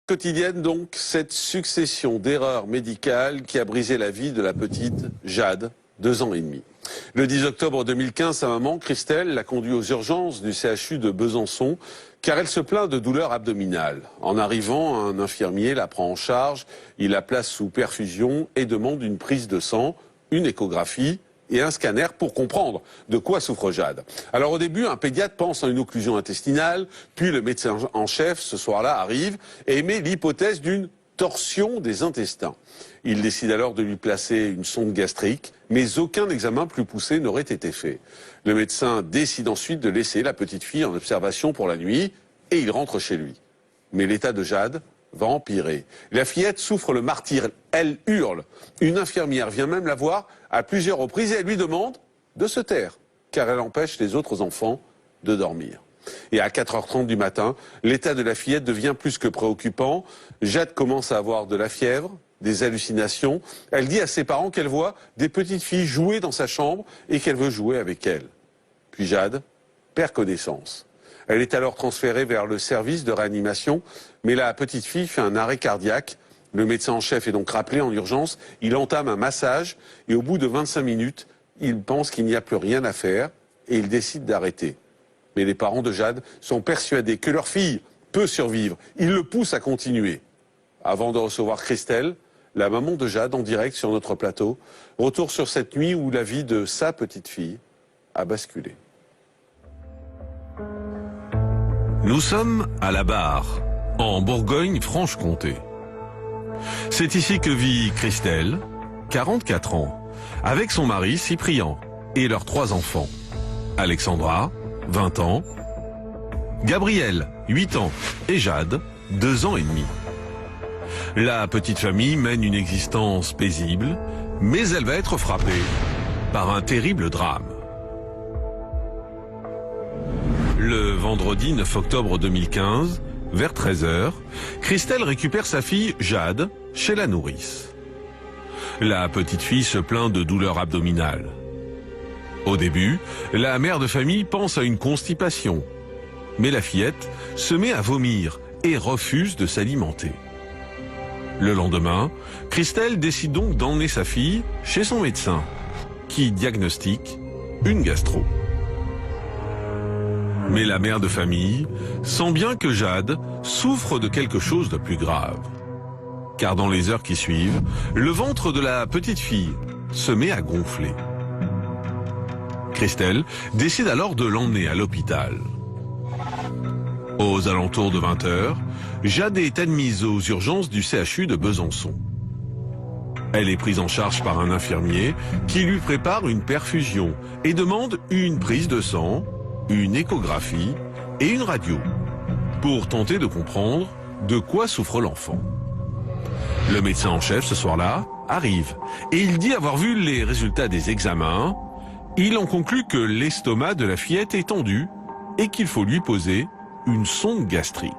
Quotidienne donc, cette succession d'erreurs médicales qui a brisé la vie de la petite Jade, 2 ans et demi. Le 10 octobre 2015, sa maman, Christelle, l'a conduite aux urgences du CHU de Besançon car elle se plaint de douleurs abdominales. En arrivant, un infirmier la prend en charge, il la place sous perfusion et demande une prise de sang, une échographie et un scanner pour comprendre de quoi souffre Jade. Alors au début, un pédiatre pense à une occlusion intestinale, puis le médecin en chef, ce soir-là, arrive et émet l'hypothèse d'une torsion des intestins. Il décide alors de lui placer une sonde gastrique, mais aucun examen plus poussé n'aurait été fait. Le médecin décide ensuite de laisser la petite fille en observation pour la nuit et il rentre chez lui. Mais l'état de Jade va empirer. La fillette souffre le martyre, elle hurle. Une infirmière vient même la voir à plusieurs reprises et elle lui demande de se taire, car elle empêche les autres enfants de dormir. Et à 4h30 du matin, l'état de la fillette devient plus que préoccupant. Jade commence à avoir de la fièvre, des hallucinations. Elle dit à ses parents qu'elle voit des petites filles jouer dans sa chambre et qu'elle veut jouer avec elles. Puis Jade perd connaissance. Elle est alors transférée vers le service de réanimation, mais la petite fille fait un arrêt cardiaque. Le médecin en chef est donc rappelé en urgence. Il entame un massage et au bout de 25 minutes, il pense qu'il n'y a plus rien à faire et il décide d'arrêter. Mais les parents de Jade sont persuadés que leur fille peut survivre. Ils le poussent à continuer. Avant de recevoir Christelle, la maman de Jade en direct sur notre plateau, retour sur cette nuit où la vie de sa petite fille a basculé. Nous sommes à la Barre, en Bourgogne-Franche-Comté. C'est ici que vit Christelle, 44 ans, avec son mari Cyprien et leurs 3 enfants. Alexandra, 20 ans, Gabriel, 8 ans, et Jade, 2 ans et demi. La petite famille mène une existence paisible, mais elle va être frappée par un terrible drame. Le vendredi 9 octobre 2015, vers 13h, Christelle récupère sa fille Jade chez la nourrice. La petite fille se plaint de douleurs abdominales. Au début, la mère de famille pense à une constipation, mais la fillette se met à vomir et refuse de s'alimenter. Le lendemain, Christelle décide donc d'emmener sa fille chez son médecin, qui diagnostique une gastro. Mais la mère de famille sent bien que Jade souffre de quelque chose de plus grave. Car dans les heures qui suivent, le ventre de la petite fille se met à gonfler. Christelle décide alors de l'emmener à l'hôpital. Aux alentours de 20h, Jade est admise aux urgences du CHU de Besançon. Elle est prise en charge par un infirmier qui lui prépare une perfusion et demande une prise de sang, une échographie et une radio pour tenter de comprendre de quoi souffre l'enfant. Le médecin en chef ce soir-là arrive et il dit avoir vu les résultats des examens. Il en conclut que l'estomac de la fillette est tendu et qu'il faut lui poser une sonde gastrique.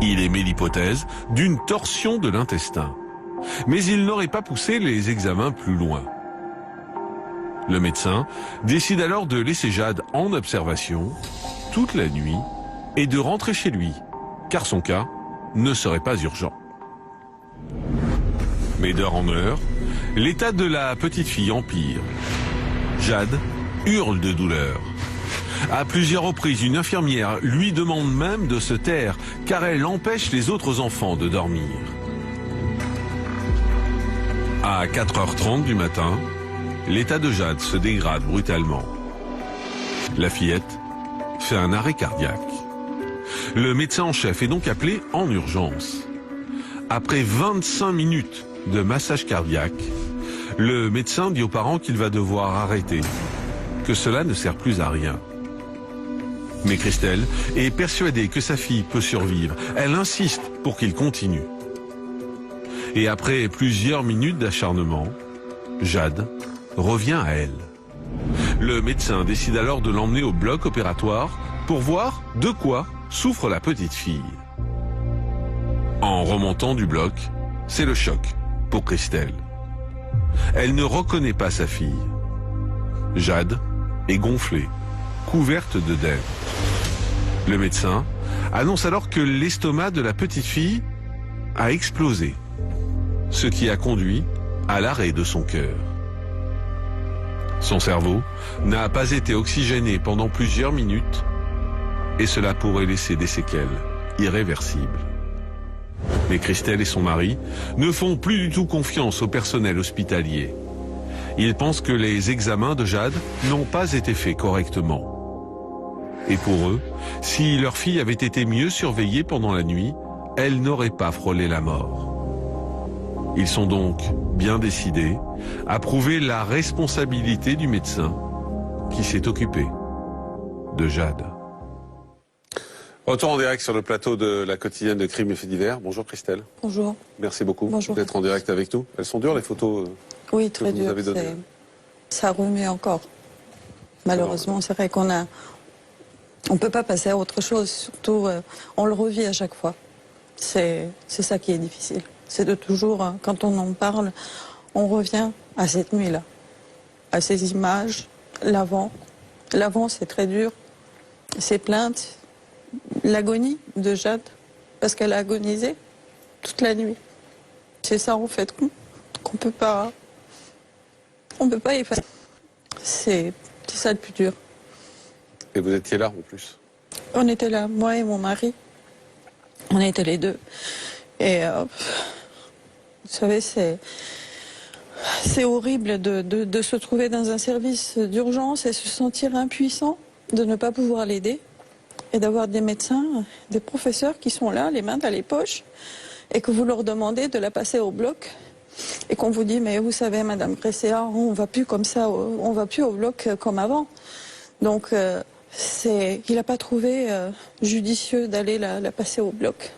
Il émet l'hypothèse d'une torsion de l'intestin, mais il n'aurait pas poussé les examens plus loin. Le médecin décide alors de laisser Jade en observation toute la nuit et de rentrer chez lui, car son cas ne serait pas urgent. Mais d'heure en heure, l'état de la petite fille empire. Jade hurle de douleur. À plusieurs reprises, une infirmière lui demande même de se taire, car elle empêche les autres enfants de dormir. À 4h30 du matin, l'état de Jade se dégrade brutalement. La fillette fait un arrêt cardiaque. Le médecin en chef est donc appelé en urgence. Après 25 minutes de massage cardiaque, le médecin dit aux parents qu'il va devoir arrêter, que cela ne sert plus à rien. Mais Christelle est persuadée que sa fille peut survivre. Elle insiste pour qu'il continue. Et après plusieurs minutes d'acharnement, Jade revient à elle. Le médecin décide alors de l'emmener au bloc opératoire pour voir de quoi souffre la petite fille. En remontant du bloc, c'est le choc pour Christelle. Elle ne reconnaît pas sa fille. Jade est gonflée, couverte d'œdème. Le médecin annonce alors que l'estomac de la petite fille a explosé, ce qui a conduit à l'arrêt de son cœur. Son cerveau n'a pas été oxygéné pendant plusieurs minutes et cela pourrait laisser des séquelles irréversibles. Mais Christelle et son mari ne font plus du tout confiance au personnel hospitalier. Ils pensent que les examens de Jade n'ont pas été faits correctement. Et pour eux, si leur fille avait été mieux surveillée pendant la nuit, elle n'aurait pas frôlé la mort. Ils sont donc bien décidés à prouver la responsabilité du médecin qui s'est occupé de Jade. Retour en direct sur le plateau de la quotidienne de Crimes et Faits divers. Bonjour Christelle. Bonjour. Merci beaucoup Bonjour. d'être en direct avec nous. Elles sont dures les photos Oui, que très vous dur. avez données. Ça remet encore. Malheureusement, c'est vrai on peut pas passer à autre chose. Surtout, on le revit à chaque fois. C'est ça qui est difficile. C'est de toujours, quand on en parle, on revient à cette nuit-là, à ces images, l'avant. L'avant, c'est très dur. Ces plaintes, l'agonie de Jade, parce qu'elle a agonisé toute la nuit. C'est ça, en fait, qu'on peut pas effacer. C'est ça le plus dur. Et vous étiez là en plus. On était là, moi et mon mari. On était les deux. Et vous savez, c'est horrible de se trouver dans un service d'urgence et se sentir impuissant, de ne pas pouvoir l'aider. Et d'avoir des médecins, des professeurs qui sont là, les mains dans les poches, et que vous leur demandez de la passer au bloc. Et qu'on vous dit, mais vous savez, Madame Gresséa, on va plus comme ça, on va plus au bloc comme avant. Donc, il n'a pas trouvé judicieux d'aller la passer au bloc.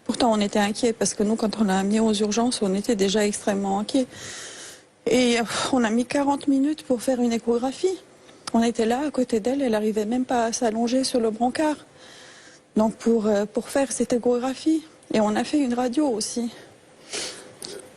Pourtant, on était inquiets, parce que nous, quand on l'a amenée aux urgences, on était déjà extrêmement inquiets. Et on a mis 40 minutes pour faire une échographie. On était là, à côté d'elle, elle n'arrivait même pas à s'allonger sur le brancard. Donc, pour faire cette échographie. Et on a fait une radio aussi.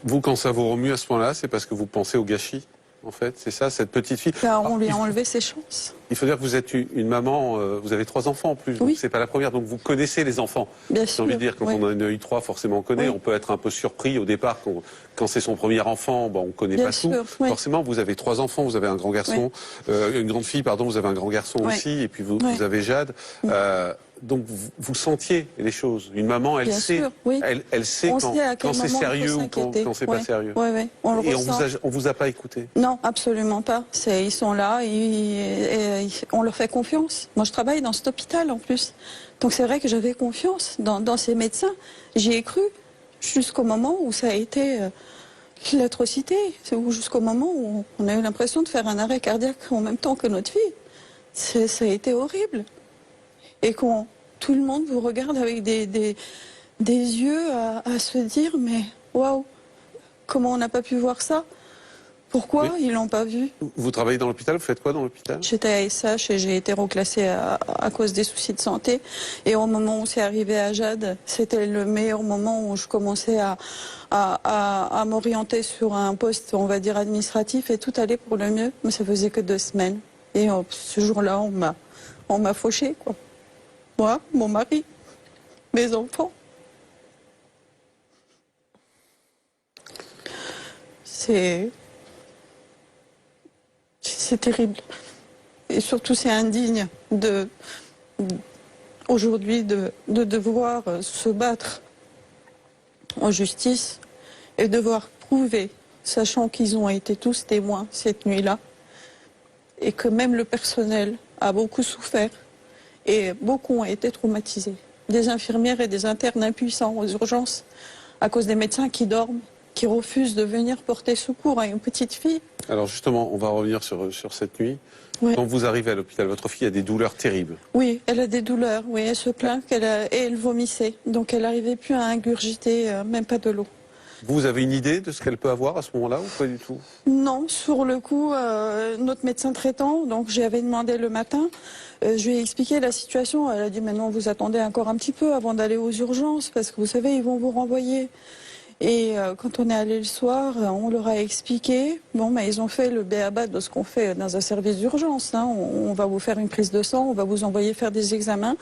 Vous, quand ça vous remue à ce point-là, c'est parce que vous pensez au gâchis, en fait, c'est ça, cette petite fille. On lui a enlevé ses chances. Il faut dire que vous êtes une maman, vous avez 3 enfants en plus, Oui. donc c'est pas la première, donc vous connaissez les enfants. Bien J'ai sûr. envie de dire, quand oui. on a eu 3, forcément on connaît, Oui. on peut être un peu surpris au départ, quand c'est son premier enfant, on connaît Bien pas sûr, tout. oui. Forcément, vous avez 3 enfants, vous avez un grand garçon, une grande fille, pardon, vous avez un grand garçon Oui. aussi, et puis vous Oui. avez Jade. Donc vous sentiez les choses. Une maman, elle Bien sait, sûr, oui. elle sait On quand, sait à quel quand c'est moment il faut sérieux ou s'inquiéter. quand c'est pas sérieux. Oui, oui, on le Et ressent. on vous a pas écouté. Non, absolument pas. Ils sont là et on leur fait confiance. Moi, je travaille dans cet hôpital en plus. Donc c'est vrai que j'avais confiance dans ces médecins. J'y ai cru jusqu'au moment où ça a été l'atrocité. Jusqu'au moment où on a eu l'impression de faire un arrêt cardiaque en même temps que notre fille. Ça a été horrible. Et tout le monde vous regarde avec des yeux à se dire, mais waouh, comment on n'a pas pu voir ça? Pourquoi Oui. ils l'ont pas vu? Vous travaillez dans l'hôpital, vous faites quoi dans l'hôpital? J'étais à SH et j'ai été reclassée à cause des soucis de santé. Et au moment où c'est arrivé à Jade, c'était le meilleur moment où je commençais à m'orienter sur un poste, on va dire, administratif, et tout allait pour le mieux. Mais ça faisait que 2 semaines. Et ce jour-là, on m'a fauché, quoi. Moi, mon mari, mes enfants. C'est terrible. Et surtout, c'est indigne aujourd'hui de devoir se battre en justice et devoir prouver, sachant qu'ils ont été tous témoins cette nuit-là, et que même le personnel a beaucoup souffert et beaucoup ont été traumatisés. Des infirmières et des internes impuissants aux urgences à cause des médecins qui dorment, qui refusent de venir porter secours à une petite fille. Alors justement, on va revenir sur cette nuit. Oui. Quand vous arrivez à l'hôpital, votre fille a des douleurs terribles. Oui, elle a des douleurs, oui, elle se plaint et elle vomissait. Donc elle n'arrivait plus à ingurgiter, même pas de l'eau. Vous avez une idée de ce qu'elle peut avoir à ce moment-là ou pas du tout? Non, sur le coup, notre médecin traitant, donc j'avais demandé le matin, je lui ai expliqué la situation. Elle a dit, maintenant vous attendez encore un petit peu avant d'aller aux urgences, parce que vous savez, ils vont vous renvoyer. Et quand on est allé le soir, on leur a expliqué, bon, mais ils ont fait le b.a.-ba de ce qu'on fait dans un service d'urgence. Hein. On va vous faire une prise de sang, on va vous envoyer faire des examens,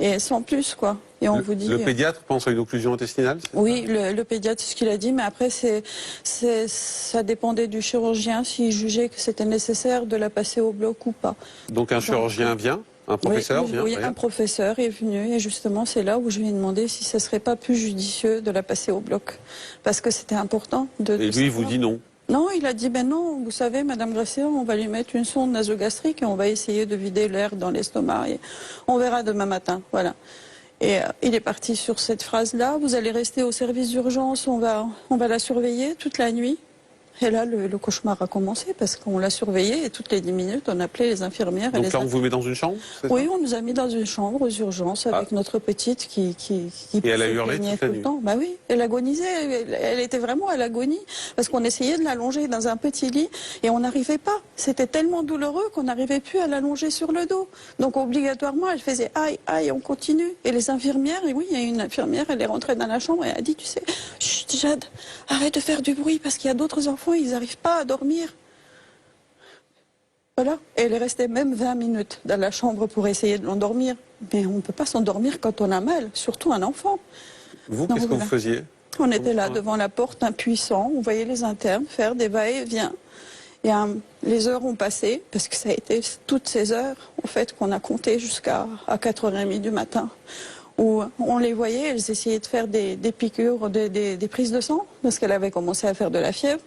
et sans plus, quoi. Et on vous dit. Le pédiatre pense à une occlusion intestinale? Oui, le pédiatre, c'est ce qu'il a dit, mais après, ça dépendait du chirurgien s'il jugeait que c'était nécessaire de la passer au bloc ou pas. Donc un chirurgien vient? Un professeur vient? Oui, un professeur est venu et justement c'est là où je lui ai demandé si ce serait pas plus judicieux de la passer au bloc. Parce que c'était important de... Et lui, il vous dit non? Non, il a dit, ben non, vous savez, Madame Gracia, on va lui mettre une sonde nasogastrique et on va essayer de vider l'air dans l'estomac et on verra demain matin, voilà. Et il est parti sur cette phrase-là, vous allez rester au service d'urgence, on va la surveiller toute la nuit. Et là, le cauchemar a commencé parce qu'on l'a surveillé et toutes les 10 minutes, on appelait les infirmières. Donc là, on vous met dans une chambre? Oui, on nous a mis dans une chambre aux urgences avec notre petite qui et elle a hurlé toute la nuit? Bah oui, elle agonisait, elle était vraiment à l'agonie parce qu'on essayait de l'allonger dans un petit lit et on n'arrivait pas. C'était tellement douloureux qu'on n'arrivait plus à l'allonger sur le dos. Donc obligatoirement, elle faisait aïe, aïe, on continue. Et les infirmières, et oui, il y a une infirmière, elle est rentrée dans la chambre et elle a dit, tu sais, chut, Jade, arrête de faire du bruit parce qu'il y a d'autres enfants, ils n'arrivent pas à dormir. Voilà. Et elle est restée même 20 minutes dans la chambre pour essayer de l'endormir. Mais on ne peut pas s'endormir quand on a mal, surtout un enfant. Vous, qu'est-ce que vous faisiez? On était là devant la porte, impuissants. On voyait les internes faire des va-et-vient. Et les heures ont passé, parce que ça a été toutes ces heures, en fait, qu'on a compté jusqu'à 4h30 du matin, où on les voyait, elles essayaient de faire des piqûres, des prises de sang, parce qu'elle avait commencé à faire de la fièvre.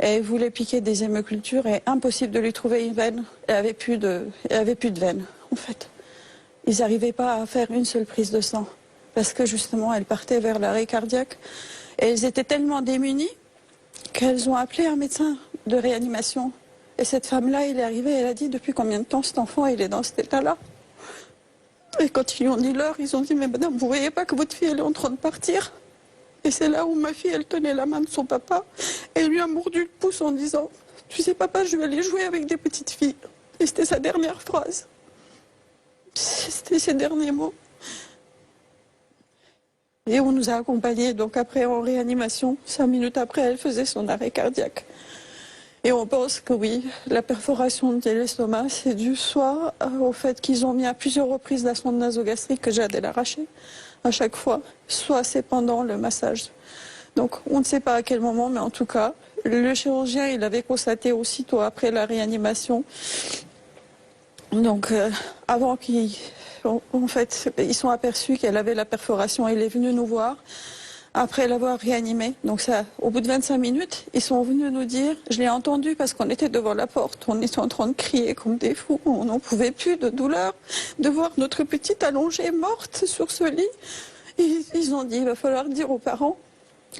Et elle voulait piquer des hémocultures et impossible de lui trouver une veine. Elle avait plus de veine, en fait. Ils n'arrivaient pas à faire une seule prise de sang, parce que justement, elle partait vers l'arrêt cardiaque. Et elles étaient tellement démunies qu'elles ont appelé un médecin de réanimation. Et cette femme-là, elle est arrivée, elle a dit, depuis combien de temps cet enfant, il est dans cet état-là? Et quand ils lui ont dit l'heure, ils ont dit, mais madame, vous voyez pas que votre fille, elle est en train de partir? Et c'est là où ma fille, elle tenait la main de son papa, et elle lui a mordu le pouce en disant, tu sais papa, je vais aller jouer avec des petites filles. Et c'était sa dernière phrase. C'était ses derniers mots. Et on nous a accompagnés, donc après en réanimation, 5 minutes après, elle faisait son arrêt cardiaque. Et on pense que oui, la perforation de l'estomac, c'est dû soit au fait qu'ils ont mis à plusieurs reprises la sonde nasogastrique que Jade elle arrachée à chaque fois, soit c'est pendant le massage. Donc on ne sait pas à quel moment, mais en tout cas, le chirurgien, il avait constaté aussitôt après la réanimation. Donc avant qu'ils... En fait, ils sont aperçus qu'elle avait la perforation. Il est venu nous voir après l'avoir réanimée. Donc ça, au bout de 25 minutes, ils sont venus nous dire, je l'ai entendu parce qu'on était devant la porte, on était en train de crier comme des fous, on n'en pouvait plus de douleur, de voir notre petite allongée morte sur ce lit. Et ils ont dit, il va falloir dire aux parents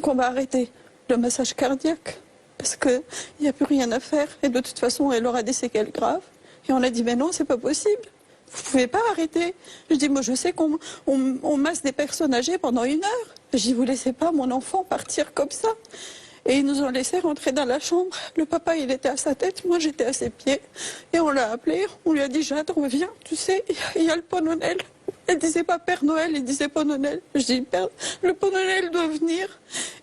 qu'on va arrêter le massage cardiaque parce qu'il n'y a plus rien à faire et de toute façon, elle aura des séquelles graves. Et on a dit, mais non, c'est pas possible. Vous pouvez pas arrêter. Je dis, moi je sais qu'on masse des personnes âgées pendant 1 heure. Je dis, vous laissez pas mon enfant partir comme ça. Et ils nous ont laissé rentrer dans la chambre. Le papa, il était à sa tête, moi j'étais à ses pieds. Et on l'a appelé, on lui a dit, Jade, reviens, tu sais, il y a le Père Noël. Elle disait pas Père Noël, elle disait Père Noël. Je dis, le Père Noël doit venir.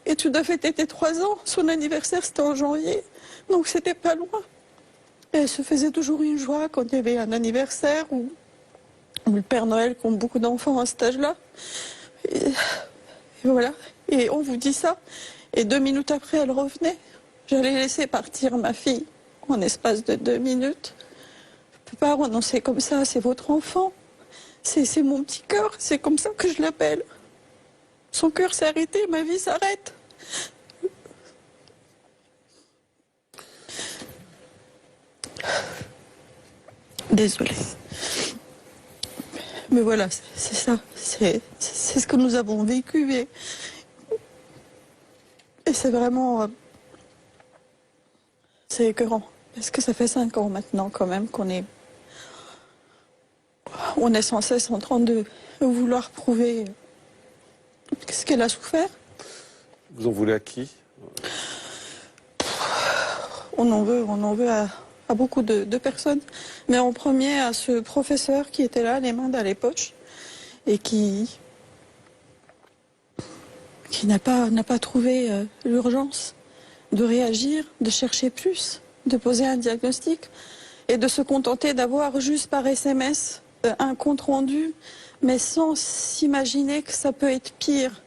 Et tout à fait, était 3 ans. Son anniversaire, c'était en janvier. Donc c'était pas loin. Et elle se faisait toujours une joie quand il y avait un anniversaire ou le Père Noël, comme beaucoup d'enfants à cet âge-là. Et voilà. Et on vous dit ça. Et 2 minutes après, elle revenait. J'allais laisser partir ma fille en espace de 2 minutes. Je ne peux pas renoncer comme ça. C'est votre enfant. C'est mon petit cœur. C'est comme ça que je l'appelle. Son cœur s'est arrêté. Ma vie s'arrête. Désolée. Mais voilà, c'est ça. C'est ce que nous avons vécu. Et c'est vraiment... c'est écœurant. Parce que ça fait 5 ans maintenant quand même qu'on est... On est sans cesse en train de vouloir prouver ce qu'elle a souffert. Vous en voulez à qui? On en veut à beaucoup de personnes. Mais en premier à ce professeur qui était là, les mains dans les poches, et qui qui n'a pas trouvé l'urgence de réagir, de chercher plus, de poser un diagnostic et de se contenter d'avoir juste par SMS un compte rendu, mais sans s'imaginer que ça peut être pire.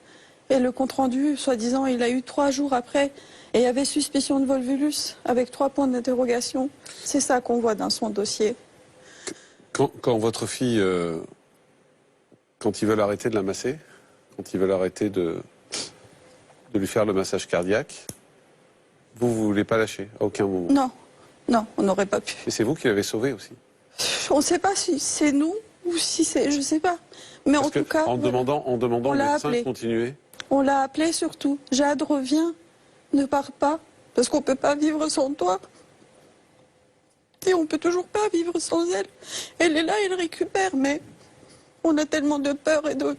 Et le compte rendu, soi-disant, il a eu 3 jours après, et il y avait suspicion de volvulus avec 3 points d'interrogation. C'est ça qu'on voit dans son dossier. Quand votre fille, quand ils veulent arrêter de la masser, quand ils veulent arrêter de lui faire le massage cardiaque, vous ne voulez pas lâcher à aucun moment? Non, non, on n'aurait pas pu. Et c'est vous qui l'avez sauvée aussi? On ne sait pas si c'est nous ou si c'est... Je ne sais pas. Mais Parce en tout cas... En demandant au médecin de continuer? On l'a appelée surtout. Jade, reviens, ne pars pas, parce qu'on ne peut pas vivre sans toi. Et on ne peut toujours pas vivre sans elle. Elle est là, elle récupère, mais on a tellement de peur et de...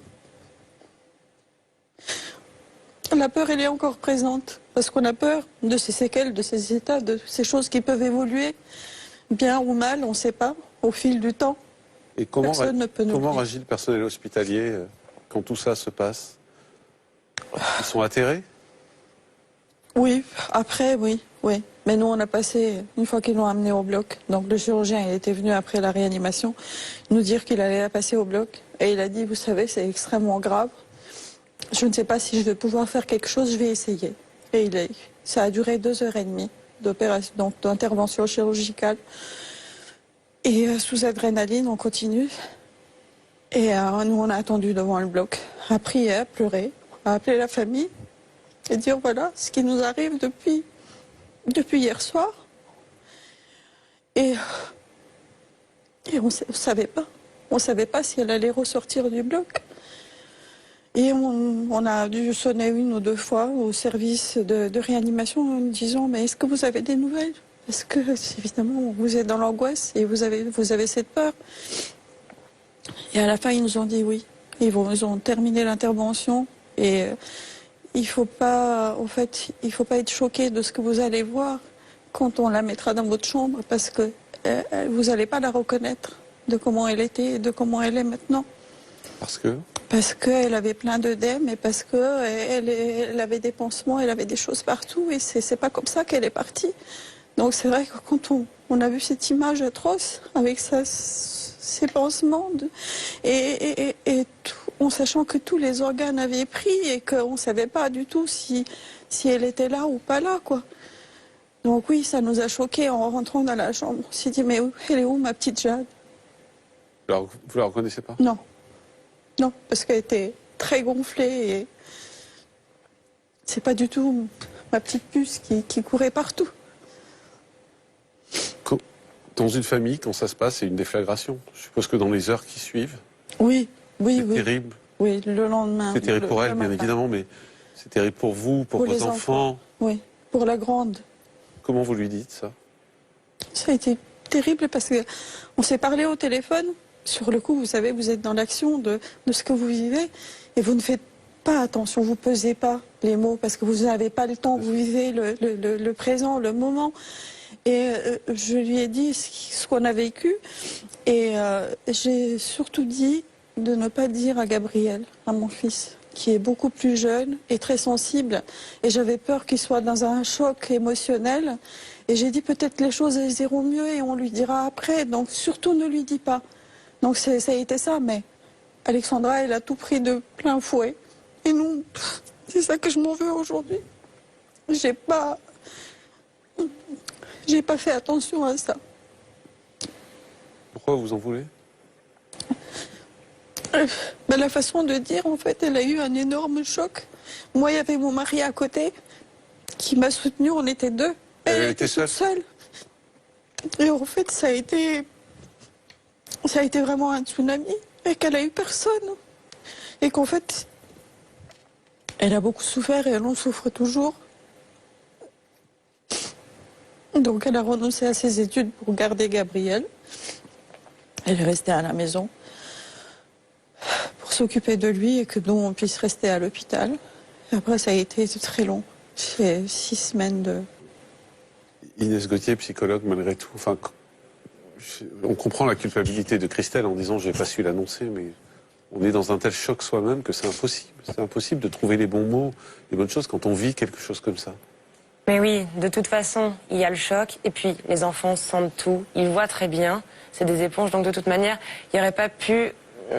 La peur, elle est encore présente, parce qu'on a peur de ces séquelles, de ces états, de ces choses qui peuvent évoluer, bien ou mal, on ne sait pas, au fil du temps. Et comment Comment réagit le personnel hospitalier quand tout ça se passe? Ils sont atterrés? Oui, après, oui. Mais nous, on a passé, une fois qu'ils l'ont amené au bloc, donc le chirurgien il était venu après la réanimation, nous dire qu'il allait la passer au bloc. Et il a dit, vous savez, c'est extrêmement grave. Je ne sais pas si je vais pouvoir faire quelque chose, je vais essayer. Et ça a duré 2h30 d'opération, donc d'intervention chirurgicale. Et sous adrénaline, on continue. Et nous, on a attendu devant le bloc, à prier, à pleurer, à appeler la famille et dire voilà ce qui nous arrive depuis hier soir. Et on ne savait pas. On ne savait pas si elle allait ressortir du bloc. Et on a dû sonner 1 ou 2 fois au service de réanimation en disant mais est-ce que vous avez des nouvelles? Parce que évidemment vous êtes dans l'angoisse et vous avez cette peur. Et à la fin ils nous ont dit oui. Ils ont terminé l'intervention et il faut pas être choqué de ce que vous allez voir quand on la mettra dans votre chambre parce que vous n'allez pas la reconnaître de comment elle était et de comment elle est maintenant. Parce qu'elle avait plein d'œdèmes et parce qu'elle avait des pansements, elle avait des choses partout et c'est pas comme ça qu'elle est partie. Donc c'est vrai que quand on a vu cette image atroce avec ces pansements en sachant que tous les organes avaient pris et qu'on ne savait pas du tout si elle était là ou pas là, quoi. Donc oui, ça nous a choqués en rentrant dans la chambre. On s'est dit mais elle est où ma petite Jade? Alors, vous la reconnaissez pas? Non. Non, parce qu'elle était très gonflée et c'est pas du tout ma petite puce qui courait partout. Dans une famille, quand ça se passe, c'est une déflagration. Je suppose que dans les heures qui suivent, oui. C'est terrible. Oui, le lendemain. C'est terrible pour elle, bien évidemment, mais c'est terrible pour vous, pour vos enfants. Oui, pour la grande. Comment vous lui dites ça? Ça a été terrible parce qu'on s'est parlé au téléphone. Sur le coup, vous savez, vous êtes dans l'action de ce que vous vivez et vous ne faites pas attention, vous pesez pas les mots parce que vous n'avez pas le temps, vous vivez le présent, le moment. Et je lui ai dit ce qu'on a vécu et j'ai surtout dit de ne pas dire à Gabriel, à mon fils, qui est beaucoup plus jeune et très sensible. Et j'avais peur qu'il soit dans un choc émotionnel. Et j'ai dit peut-être les choses elles iront mieux et on lui dira après. Donc surtout ne lui dis pas. Donc ça a été ça, mais Alexandra, elle a tout pris de plein fouet. Et nous, c'est ça que je m'en veux aujourd'hui. J'ai pas fait attention à ça. Pourquoi vous en voulez? La façon de dire, en fait, elle a eu un énorme choc. Moi, il y avait mon mari à côté qui m'a soutenue, on était 2. Elle était seule. Et en fait, ça a été vraiment un tsunami et qu'elle a eu personne. Et qu'en fait, elle a beaucoup souffert et elle en souffre toujours. Donc elle a renoncé à ses études pour garder Gabriel. Elle est restée à la maison pour s'occuper de lui et que nous, on puisse rester à l'hôpital. Après, ça a été très long. C'est 6 semaines de... Inès Gauthier, psychologue, malgré tout. Enfin, on comprend la culpabilité de Christelle en disant « j'ai pas su l'annoncer », mais on est dans un tel choc soi-même que c'est impossible. C'est impossible de trouver les bons mots, les bonnes choses quand on vit quelque chose comme ça. Mais oui, de toute façon, il y a le choc, et puis les enfants sentent tout, ils voient très bien, c'est des éponges, donc de toute manière, il n'y aurait pas pu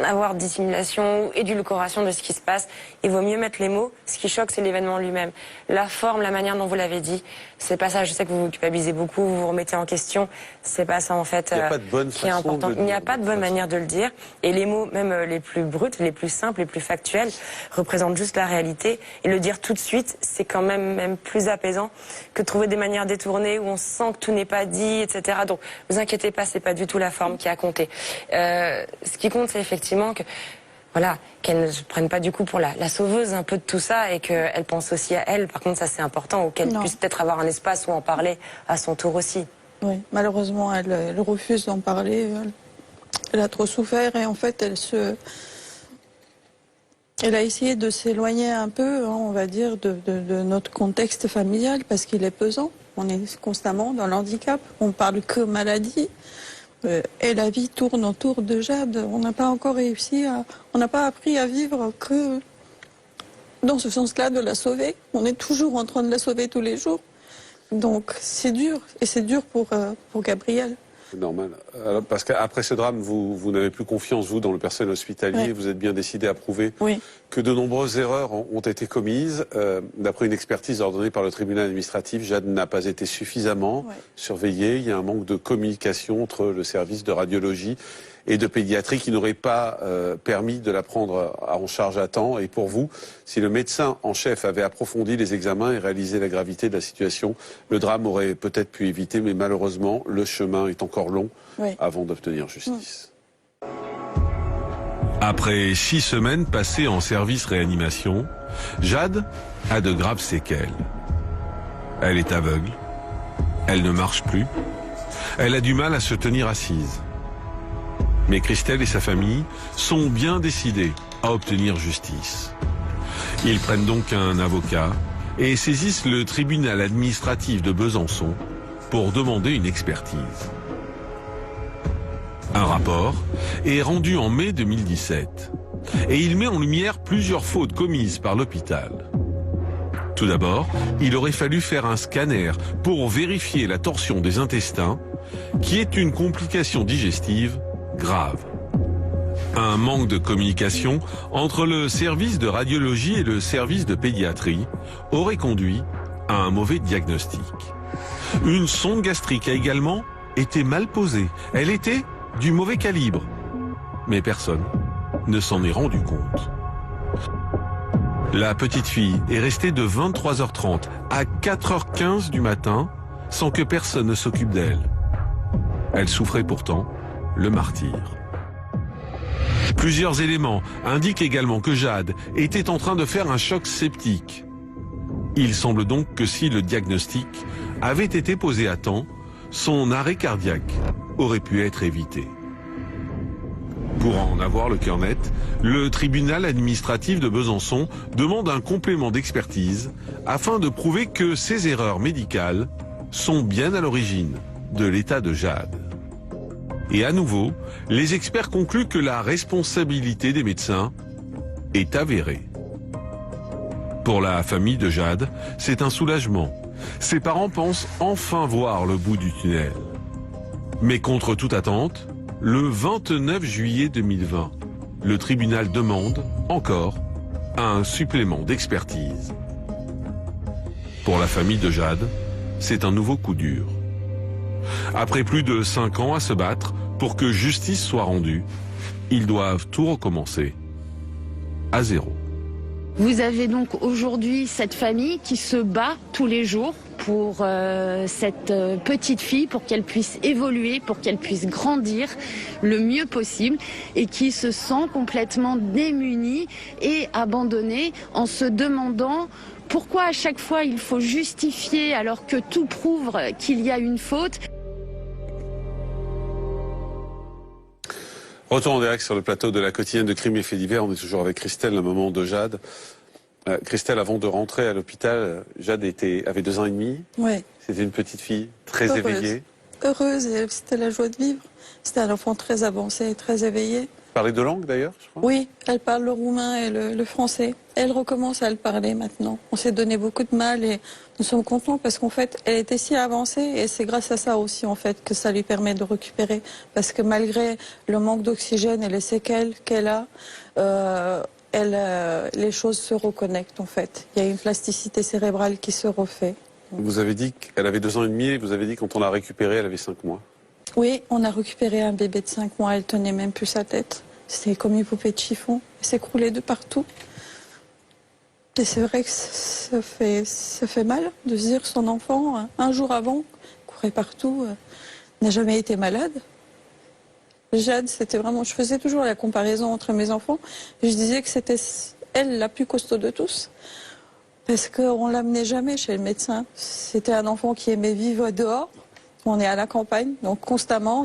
avoir dissimulation ou édulcoration de ce qui se passe. Il vaut mieux mettre les mots. Ce qui choque, c'est l'événement lui-même. La forme, la manière dont vous l'avez dit, c'est pas ça. Je sais que vous vous culpabilisez beaucoup, vous vous remettez en question. C'est pas ça, en fait, Il n'y a pas de bonne qui est façon important. de le Il n'y a dire, pas de bonne manière de le dire. Et les mots, même les plus bruts, les plus simples, les plus factuels, représentent juste la réalité. Et le dire tout de suite, c'est quand même plus apaisant que de trouver des manières détournées où on sent que tout n'est pas dit, etc. Donc, vous inquiétez pas, c'est pas du tout la forme qui a compté. Ce qui compte, c'est effectivement que, voilà, qu'elle ne se prenne pas du coup pour la sauveuse un peu de tout ça et qu'elle pense aussi à elle. Par contre, ça c'est important, ou qu'elle puisse peut-être avoir un espace où en parler à son tour aussi. Oui, malheureusement, elle refuse d'en parler. Elle a trop souffert et en fait, elle a essayé de s'éloigner un peu, hein, on va dire, de notre contexte familial parce qu'il est pesant. On est constamment dans l'handicap. On parle que maladie. Et la vie tourne autour de Jade. On n'a pas encore réussi on n'a pas appris à vivre que dans ce sens-là de la sauver. On est toujours en train de la sauver tous les jours. Donc c'est dur. Et c'est dur pour Gabrielle. C'est normal. Alors, parce qu'après ce drame, vous n'avez plus confiance, vous, dans le personnel hospitalier. Oui. Vous êtes bien décidé à prouver Oui. que de nombreuses erreurs ont été commises. D'après une expertise ordonnée par le tribunal administratif, Jade n'a pas été suffisamment surveillée. Il y a un manque de communication entre le service de radiologie et de pédiatrie qui n'aurait pas permis de la prendre en charge à temps. Et pour vous, si le médecin en chef avait approfondi les examens et réalisé la gravité de la situation, le drame aurait peut-être pu éviter, mais malheureusement, le chemin est encore long avant d'obtenir justice. Après 6 semaines passées en service réanimation, Jade a de graves séquelles. Elle est aveugle, elle ne marche plus, elle a du mal à se tenir assise. Mais Christelle et sa famille sont bien décidés à obtenir justice. Ils prennent donc un avocat et saisissent le tribunal administratif de Besançon pour demander une expertise. Un rapport est rendu en mai 2017 et il met en lumière plusieurs fautes commises par l'hôpital. Tout d'abord, il aurait fallu faire un scanner pour vérifier la torsion des intestins, qui est une complication digestive grave. Un manque de communication entre le service de radiologie et le service de pédiatrie aurait conduit à un mauvais diagnostic. Une sonde gastrique a également été mal posée. Elle était du mauvais calibre. Mais personne ne s'en est rendu compte. La petite fille est restée de 23h30 à 4h15 du matin sans que personne ne s'occupe d'elle. Elle souffrait pourtant le martyre. Plusieurs éléments indiquent également que Jade était en train de faire un choc septique. Il semble donc que si le diagnostic avait été posé à temps, son arrêt cardiaque aurait pu être évité. Pour en avoir le cœur net, le tribunal administratif de Besançon demande un complément d'expertise afin de prouver que ces erreurs médicales sont bien à l'origine de l'état de Jade. Et à nouveau, les experts concluent que la responsabilité des médecins est avérée. Pour la famille de Jade, c'est un soulagement. Ses parents pensent enfin voir le bout du tunnel. Mais contre toute attente, le 29 juillet 2020, le tribunal demande encore un supplément d'expertise. Pour la famille de Jade, c'est un nouveau coup dur. Après plus de 5 ans à se battre pour que justice soit rendue, ils doivent tout recommencer à zéro. Vous avez donc aujourd'hui cette famille qui se bat tous les jours pour cette petite fille, pour qu'elle puisse évoluer, pour qu'elle puisse grandir le mieux possible et qui se sent complètement démunie et abandonnée en se demandant pourquoi à chaque fois il faut justifier alors que tout prouve qu'il y a une faute. Retour en direct sur le plateau de la quotidienne de Crimes et Faits divers. On est toujours avec Christelle, la maman de Jade. Christelle, avant de rentrer à l'hôpital, Jade avait 2 ans et demi. Oui. C'était une petite fille très éveillée. Heureuse, et c'était la joie de vivre. C'était un enfant très avancé et très éveillé. Parlait deux langues d'ailleurs, je crois. Oui, elle parle le roumain et le français. Elle recommence à le parler maintenant. On s'est donné beaucoup de mal et nous sommes contents parce qu'en fait, elle était si avancée et c'est grâce à ça aussi en fait que ça lui permet de récupérer. Parce que malgré le manque d'oxygène et les séquelles qu'elle a, les choses se reconnectent en fait. Il y a une plasticité cérébrale qui se refait. Vous avez dit qu'elle avait 2 ans et demi et vous avez dit quand on l'a récupérée, elle avait 5 mois. Oui, on a récupéré un bébé de 5 mois, elle tenait même plus sa tête. C'était comme une poupée de chiffon, elle s'écroulait de partout. Et c'est vrai que ça fait mal de se dire son enfant, un jour avant, courait partout, n'a jamais été malade. Jade, c'était vraiment, je faisais toujours la comparaison entre mes enfants. Je disais que c'était elle la plus costaud de tous. Parce qu'on ne l'amenait jamais chez le médecin. C'était un enfant qui aimait vivre dehors. On est à la campagne, donc constamment,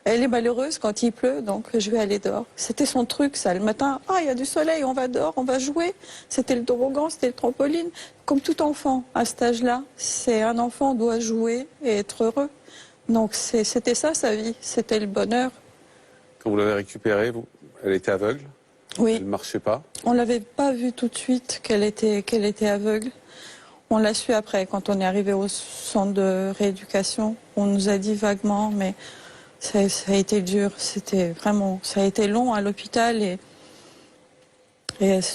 elle est malheureuse quand il pleut, donc je vais aller dehors. C'était son truc, ça, le matin. Ah, il y a du soleil, on va dehors, on va jouer. C'était le toboggan, c'était le trampoline. Comme tout enfant, à cet âge-là, un enfant doit jouer et être heureux. Donc c'était ça sa vie, c'était le bonheur. Quand vous l'avez récupérée, elle était aveugle. Oui. Elle ne marchait pas. On l'avait pas vu tout de suite qu'elle était aveugle. On l'a su après, quand on est arrivé au centre de rééducation. On nous a dit vaguement, mais ça a été dur. C'était vraiment, ça a été long à l'hôpital et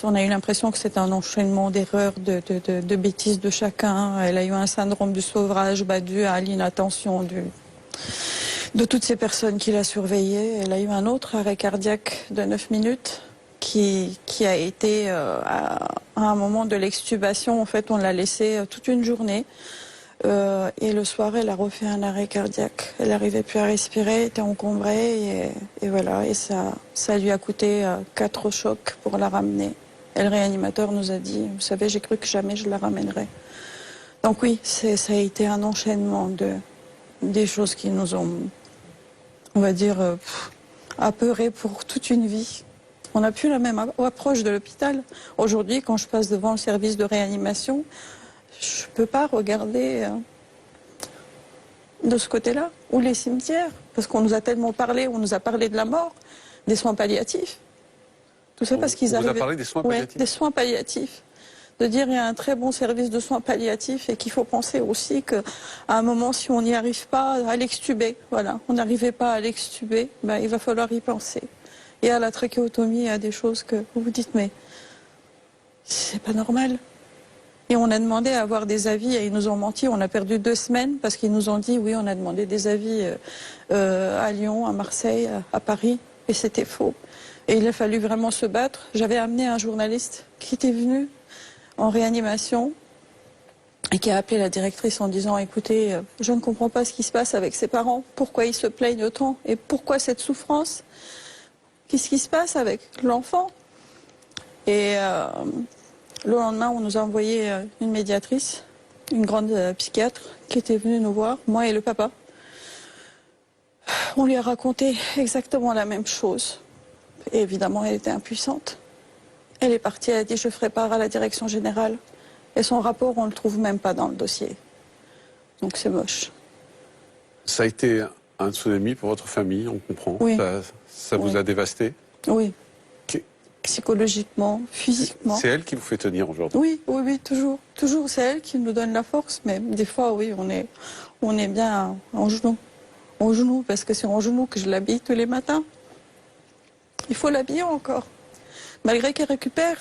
on a eu l'impression que c'était un enchaînement d'erreurs, de bêtises de chacun. Elle a eu un syndrome du sevrage dû à l'inattention de toutes ces personnes qui la surveillaient. Elle a eu un autre arrêt cardiaque de 9 minutes. Qui a été à un moment de l'extubation, en fait, on l'a laissée toute une journée. Et le soir, elle a refait un arrêt cardiaque. Elle n'arrivait plus à respirer, était encombrée. Et voilà, et ça lui a coûté 4 chocs pour la ramener. Et le réanimateur nous a dit, vous savez, j'ai cru que jamais je la ramènerais. Donc oui, ça a été un enchaînement des choses qui nous ont, on va dire, apeurés pour toute une vie. On n'a plus la même approche de l'hôpital. Aujourd'hui, quand je passe devant le service de réanimation, je ne peux pas regarder de ce côté-là, ou les cimetières, parce qu'on nous a tellement parlé, on nous a parlé de la mort, des soins palliatifs. Tout ça parce qu'ils arrivent. On vous a parlé des soins palliatifs. Des soins palliatifs. De dire qu'il y a un très bon service de soins palliatifs et qu'il faut penser aussi qu'à un moment, si on n'y arrive pas, à l'extuber, voilà, on n'arrivait pas à l'extuber, il va falloir y penser. Et à la trachéotomie, il y a des choses que vous vous dites, mais c'est pas normal. Et on a demandé à avoir des avis et ils nous ont menti. On a perdu 2 semaines parce qu'ils nous ont dit, oui, on a demandé des avis à Lyon, à Marseille, à Paris. Et c'était faux. Et il a fallu vraiment se battre. J'avais amené un journaliste qui était venu en réanimation et qui a appelé la directrice en disant, écoutez, je ne comprends pas ce qui se passe avec ses parents. Pourquoi ils se plaignent autant et pourquoi cette souffrance ? Qu'est-ce qui se passe avec l'enfant ? Et le lendemain, on nous a envoyé une médiatrice, une grande psychiatre, qui était venue nous voir, moi et le papa. On lui a raconté exactement la même chose. Et évidemment, elle était impuissante. Elle est partie, elle a dit, je ferai part à la direction générale. Et son rapport, on ne le trouve même pas dans le dossier. Donc c'est moche. Ça a été un tsunami pour votre famille, on comprend. Oui. Ça vous a dévasté. Oui. Psychologiquement, physiquement. C'est elle qui vous fait tenir aujourd'hui. Oui, toujours. Toujours, c'est elle qui nous donne la force. Mais des fois, oui, on est bien en genoux. En genoux, parce que c'est en genoux que je l'habille tous les matins. Il faut l'habiller encore. Malgré qu'elle récupère,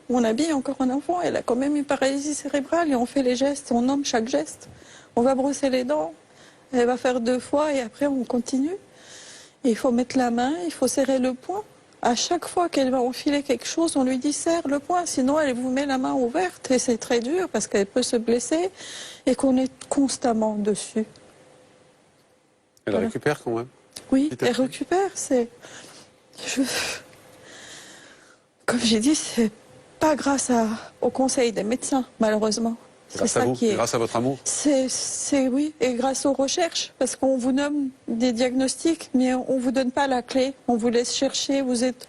on habille encore un enfant. Elle a quand même une paralysie cérébrale et on fait les gestes, on nomme chaque geste. On va brosser les dents, elle va faire 2 fois et après on continue. Et il faut mettre la main, il faut serrer le poing. À chaque fois qu'elle va enfiler quelque chose, on lui dit serre le poing, sinon elle vous met la main ouverte et c'est très dur parce qu'elle peut se blesser et qu'on est constamment dessus. Elle récupère quand même. Oui, elle récupère. Comme j'ai dit, c'est pas grâce au conseil des médecins, malheureusement. Grâce à vous, grâce à votre amour. Oui, et grâce aux recherches, parce qu'on vous nomme des diagnostics, mais on vous donne pas la clé, on vous laisse chercher, vous êtes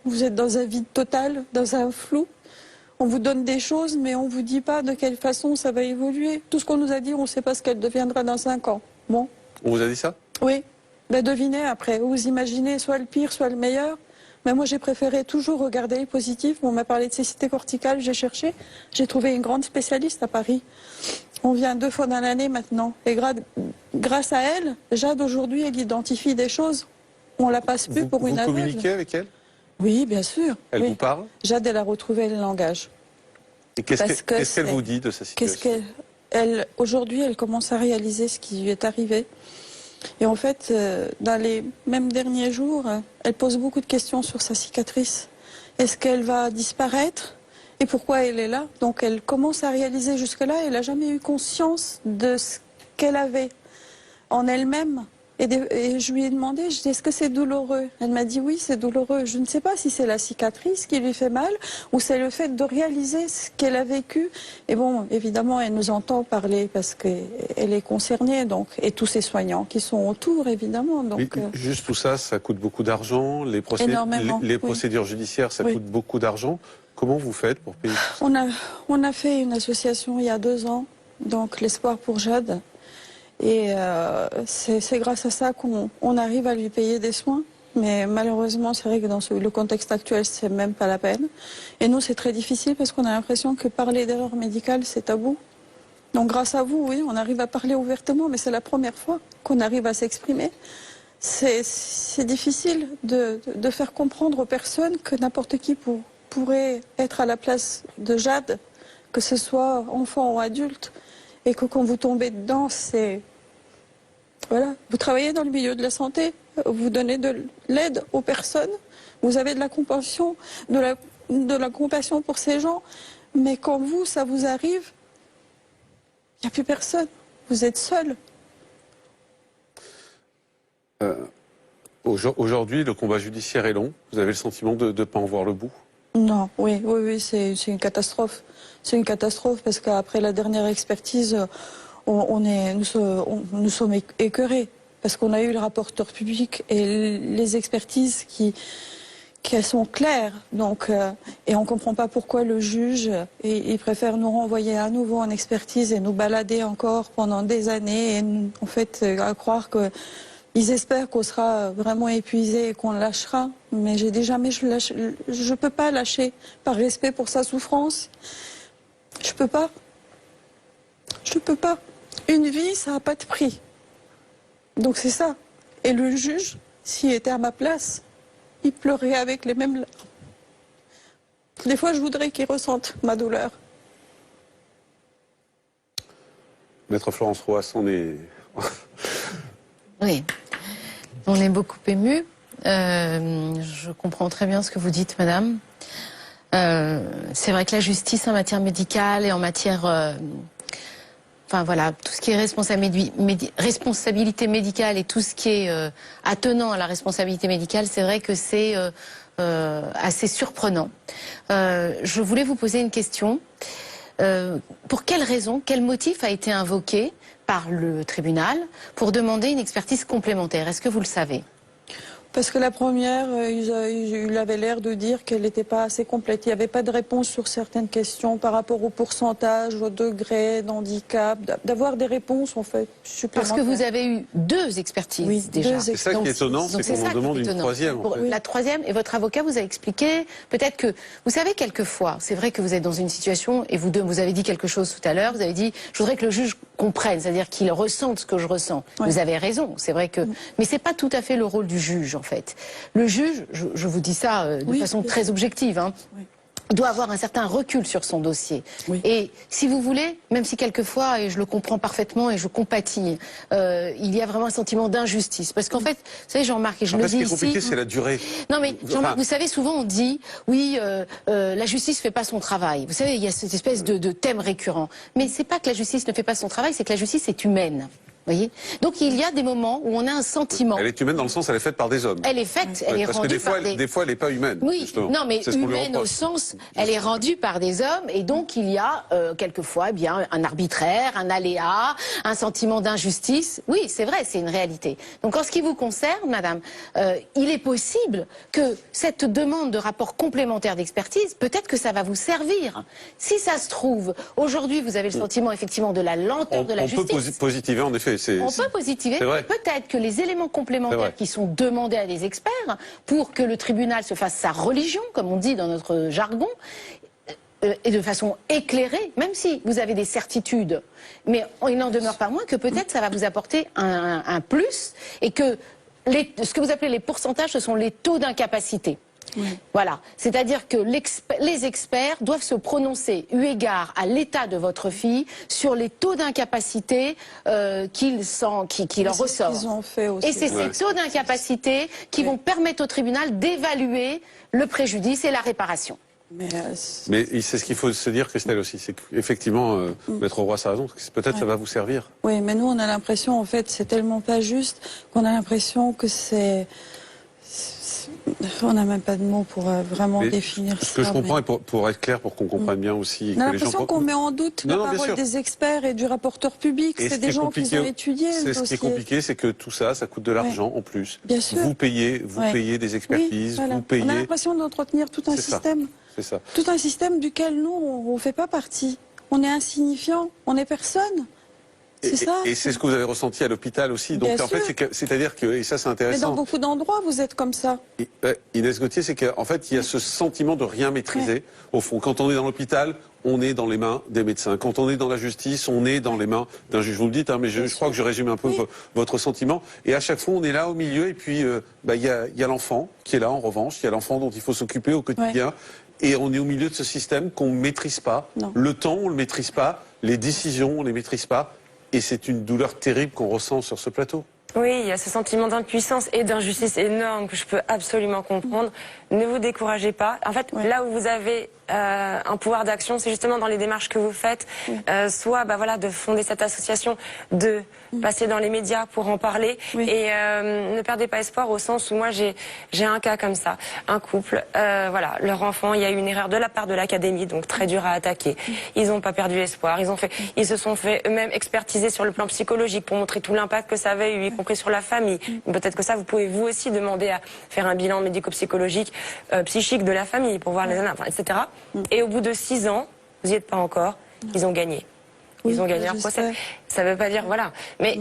dans un vide total, dans un flou. On vous donne des choses, mais on vous dit pas de quelle façon ça va évoluer. Tout ce qu'on nous a dit, on ne sait pas ce qu'elle deviendra dans 5 ans. Bon. On vous a dit ça ? Oui. Ben devinez après, vous imaginez soit le pire, soit le meilleur. Mais moi, j'ai préféré toujours regarder les positifs. On m'a parlé de cécité corticale, j'ai cherché. J'ai trouvé une grande spécialiste à Paris. On vient 2 fois dans l'année maintenant. Et grâce à elle, Jade aujourd'hui, elle identifie des choses. On la passe plus pour une aveugle. Vous communiquez avec elle? Oui, bien sûr. Elle oui. vous parle? Jade, elle a retrouvé le langage. Et qu'est-ce qu'elle vous dit de sa situation? Aujourd'hui, elle commence à réaliser ce qui lui est arrivé. Et en fait, dans les mêmes derniers jours, elle pose beaucoup de questions sur sa cicatrice. Est-ce qu'elle va disparaître? Et pourquoi elle est là? Donc elle commence à réaliser jusque-là, elle n'a jamais eu conscience de ce qu'elle avait en elle-même. Et je lui ai demandé, je dis, est-ce que c'est douloureux? Elle m'a dit oui, c'est douloureux. Je ne sais pas si c'est la cicatrice qui lui fait mal ou c'est le fait de réaliser ce qu'elle a vécu. Et bon, évidemment, elle nous entend parler parce qu'elle est concernée, donc, et tous ses soignants qui sont autour, évidemment. Donc, juste tout ça, ça coûte beaucoup d'argent. Les procédures judiciaires, ça coûte beaucoup d'argent. Comment vous faites pour payer tout ça? On a fait une association il y a 2 ans, donc l'Espoir pour Jade. Et c'est grâce à ça qu'on arrive à lui payer des soins. Mais malheureusement, c'est vrai que dans le contexte actuel, c'est même pas la peine. Et nous, c'est très difficile parce qu'on a l'impression que parler d'erreur médicale, c'est tabou. Donc grâce à vous, oui, on arrive à parler ouvertement, mais c'est la première fois qu'on arrive à s'exprimer. C'est difficile de faire comprendre aux personnes que n'importe qui pourrait être à la place de Jade, que ce soit enfant ou adulte. Et que quand vous tombez dedans, c'est... Voilà, vous travaillez dans le milieu de la santé, vous donnez de l'aide aux personnes, vous avez de la compassion, de la compassion pour ces gens, mais quand ça vous arrive, il n'y a plus personne, vous êtes seul. Aujourd'hui, le combat judiciaire est long, vous avez le sentiment de ne pas en voir le bout? Non, oui, c'est une catastrophe. C'est une catastrophe parce qu'après la dernière expertise, nous sommes écœurés. Parce qu'on a eu le rapporteur public et les expertises qui sont claires. Donc, et on ne comprend pas pourquoi le juge il préfère nous renvoyer à nouveau en expertise et nous balader encore pendant des années. Et en fait, à croire que... Ils espèrent qu'on sera vraiment épuisé et qu'on lâchera. Mais j'ai dit jamais je ne peux pas lâcher par respect pour sa souffrance. Je peux pas. Je peux pas. Une vie, ça n'a pas de prix. Donc c'est ça. Et le juge, s'il était à ma place, il pleurait avec les mêmes larmes. Des fois, je voudrais qu'il ressente ma douleur. Maître Florence Roas, on est... Oui, on est beaucoup ému. Je comprends très bien ce que vous dites, madame. C'est vrai que la justice en matière médicale et en matière... enfin voilà, tout ce qui est responsabilité médicale et tout ce qui est attenant à la responsabilité médicale, c'est vrai que c'est assez surprenant. Je voulais vous poser une question. Pour quelle raison, quel motif a été invoqué par le tribunal pour demander une expertise complémentaire? Est-ce que vous le savez? Parce que la première, il avait l'air de dire qu'elle n'était pas assez complète. Il n'y avait pas de réponse sur certaines questions par rapport au pourcentage, au degré d'handicap, d'avoir des réponses en fait supplémentaires. Parce que vous avez eu 2 expertises déjà. C'est ça qui est étonnant, c'est qu'on en demande une troisième. En fait. La troisième, et votre avocat vous a expliqué, peut-être que, vous savez, quelquefois, c'est vrai que vous êtes dans une situation, et vous avez dit quelque chose tout à l'heure, vous avez dit, je voudrais que le juge comprenne, c'est-à-dire qu'il ressente ce que je ressens. Ouais. Vous avez raison, c'est vrai que... Mais c'est pas tout à fait le rôle du juge, en fait. Le juge, je vous dis ça de façon très objective, hein, doit avoir un certain recul sur son dossier. Oui. Et si vous voulez, même si quelquefois, et je le comprends parfaitement et je compatis, il y a vraiment un sentiment d'injustice. Parce qu'en fait, vous savez, Jean-Marc, et je le dis ici... Ce qui est compliqué, c'est la durée. Non mais, Jean-Marc, vous savez, souvent on dit, oui, la justice ne fait pas son travail. Vous savez, il y a cette espèce de thème récurrent. Mais c'est pas que la justice ne fait pas son travail, c'est que la justice est humaine. Voyez, donc il y a des moments où on a un sentiment. Elle est humaine dans le sens, elle est faite par des hommes. Elle est faite, elle est rendue par des... des fois, elle n'est pas humaine. Oui, justement. non, mais humaine au sens, elle est rendue par des hommes, et donc il y a quelquefois, eh bien, un arbitraire, un aléa, un sentiment d'injustice. Oui, c'est vrai, c'est une réalité. Donc en ce qui vous concerne, madame, il est possible que cette demande de rapport complémentaire d'expertise, peut-être que ça va vous servir. Si ça se trouve, aujourd'hui, vous avez le sentiment effectivement de la lenteur de la justice. On peut positiver, en effet. c'est... On peut positiver. c'est vrai. Peut-être que les éléments C'est complémentaires vrai. qui sont demandés à des experts pour que le tribunal se fasse sa religion, comme on dit dans notre jargon, et de façon éclairée, même si vous avez des certitudes, mais il n'en demeure pas moins que peut-être ça va vous apporter un plus, et que ce que vous appelez les pourcentages, ce sont les taux d'incapacité. Voilà, c'est-à-dire que les experts doivent se prononcer, eu égard à l'état de votre fille, sur les taux d'incapacité qui leur C'est ce ressortent. qu'ils ont fait aussi. Et c'est ces taux d'incapacité qui vont permettre au tribunal d'évaluer le préjudice et la réparation. Mais, Mais c'est ce qu'il faut se dire, Christelle, aussi. C'est qu'effectivement, Maître Roy a raison. Peut-être ça va vous servir. oui, mais nous, on a l'impression, en fait, c'est tellement pas juste qu'on a l'impression que c'est... On n'a même pas de mots pour vraiment Mais définir ça. Ce que je comprends, et pour être clair, pour qu'on comprenne bien aussi... On a que les gens l'impression qu'on met en doute la Non, bien parole sûr. des experts et du rapporteur public. Et ce C'est qui des est gens qui compliqué, ont étudié le C'est ce qui est dossier. compliqué, c'est que tout ça, ça coûte de l'argent en plus. Bien sûr. Vous payez des expertises, Oui, voilà. vous payez... On a l'impression d'entretenir tout un C'est ça. système. C'est ça. Tout un système duquel nous, on ne fait pas partie. On est insignifiant, on n'est personne. C'est ça. Et c'est ce que vous avez ressenti à l'hôpital aussi. Donc Bien en fait, sûr. c'est-à-dire que, et ça c'est Mais dans intéressant, beaucoup d'endroits, vous êtes comme ça. Inès Gauthier, c'est qu'en fait, il y a ce sentiment de rien maîtriser. Au fond, quand on est dans l'hôpital, on est dans les mains des médecins. Quand on est dans la justice, on est dans les mains d'un juge. Vous le dites, hein, mais je crois que je résume un peu votre sentiment. Et à chaque fois, on est là au milieu. Et puis, il y a l'enfant qui est là, en revanche. Il y a l'enfant dont il faut s'occuper au quotidien. Et on est au milieu de ce système qu'on ne maîtrise pas. Non. Le temps, on ne le maîtrise pas. Les décisions, on ne les maîtrise pas. Et c'est une douleur terrible qu'on ressent sur ce plateau. Oui, il y a ce sentiment d'impuissance et d'injustice énorme que je peux absolument comprendre. Ne vous découragez pas. En fait, là où vous avez un pouvoir d'action, c'est justement dans les démarches que vous faites, soit de fonder cette association, de passer dans les médias pour en parler, et ne perdez pas espoir au sens où moi j'ai un cas comme ça, un couple, leur enfant, il y a eu une erreur de la part de l'académie, donc très dur à attaquer. Ils n'ont pas perdu espoir, ils se sont fait eux-mêmes expertiser sur le plan psychologique pour montrer tout l'impact que ça avait eu, y compris sur la famille. Peut-être que ça, vous pouvez vous aussi demander à faire un bilan médico-psychologique, psychique de la famille pour voir les etc. Et au bout de 6 ans, vous n'y êtes pas encore, ils ont gagné. Ils ont gagné leur procès. Ça ne veut pas dire, mais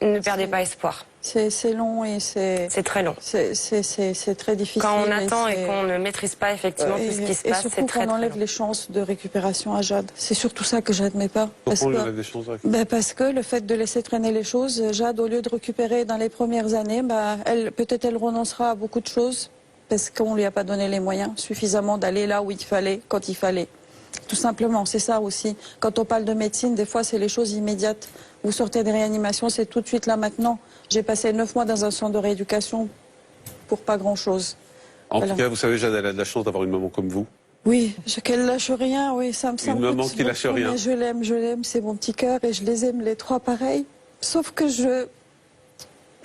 ne perdez pas espoir. C'est long et c'est très long. C'est très difficile. Quand on attend et qu'on ne maîtrise pas effectivement tout ce qui se passe, c'est très qu'on enlève long. les chances de récupération à Jade. C'est surtout ça que j'admets pas. Pourquoi on enlève les chances de récupération ? Parce que le fait de laisser traîner les choses, Jade, au lieu de récupérer dans les premières années, peut-être elle renoncera à beaucoup de choses parce qu'on lui a pas donné les moyens suffisamment d'aller là où il fallait, quand il fallait. Tout simplement, c'est ça aussi. Quand on parle de médecine, des fois, c'est les choses immédiates. Vous sortez des réanimations, c'est tout de suite là maintenant. J'ai passé 9 mois dans un centre de rééducation pour pas grand-chose. En tout cas, vous savez, Jade, elle a de la chance d'avoir une maman comme vous. Oui, qu'elle lâche rien, oui, ça me Une maman qui lâche rien. Mais je l'aime, c'est mon petit cœur et je les aime les trois pareils. Sauf que je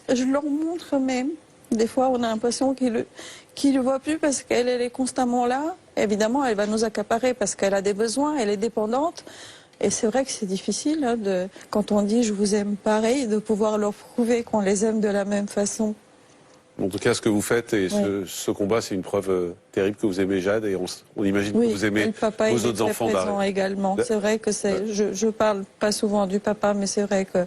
leur montre même. Des fois, on a l'impression qu'il le voit plus parce qu'elle est constamment là. Évidemment, elle va nous accaparer parce qu'elle a des besoins, elle est dépendante. Et c'est vrai que c'est difficile, quand on dit « je vous aime pareil », de pouvoir leur prouver qu'on les aime de la même façon. En tout cas, ce que vous faites et ce combat, c'est une preuve terrible que vous aimez Jade et on imagine que vous aimez et le papa, vos autres enfants présent également. C'est vrai que je parle pas souvent du papa, mais c'est vrai que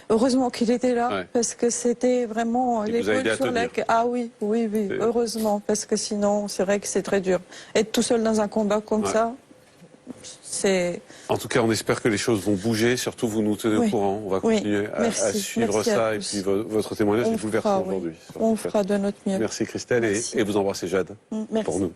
heureusement qu'il était là, parce que c'était vraiment l'épaule sur laquelle... Ah oui, heureusement, parce que sinon, c'est vrai que c'est très dur. Être tout seul dans un combat comme ça, c'est... En tout cas, on espère que les choses vont bouger. Surtout, vous nous tenez au courant. On va continuer à suivre ça. Et puis, votre témoignage est bouleversant aujourd'hui. On fera de notre mieux. Merci Christelle et vous embrassez Jade pour nous.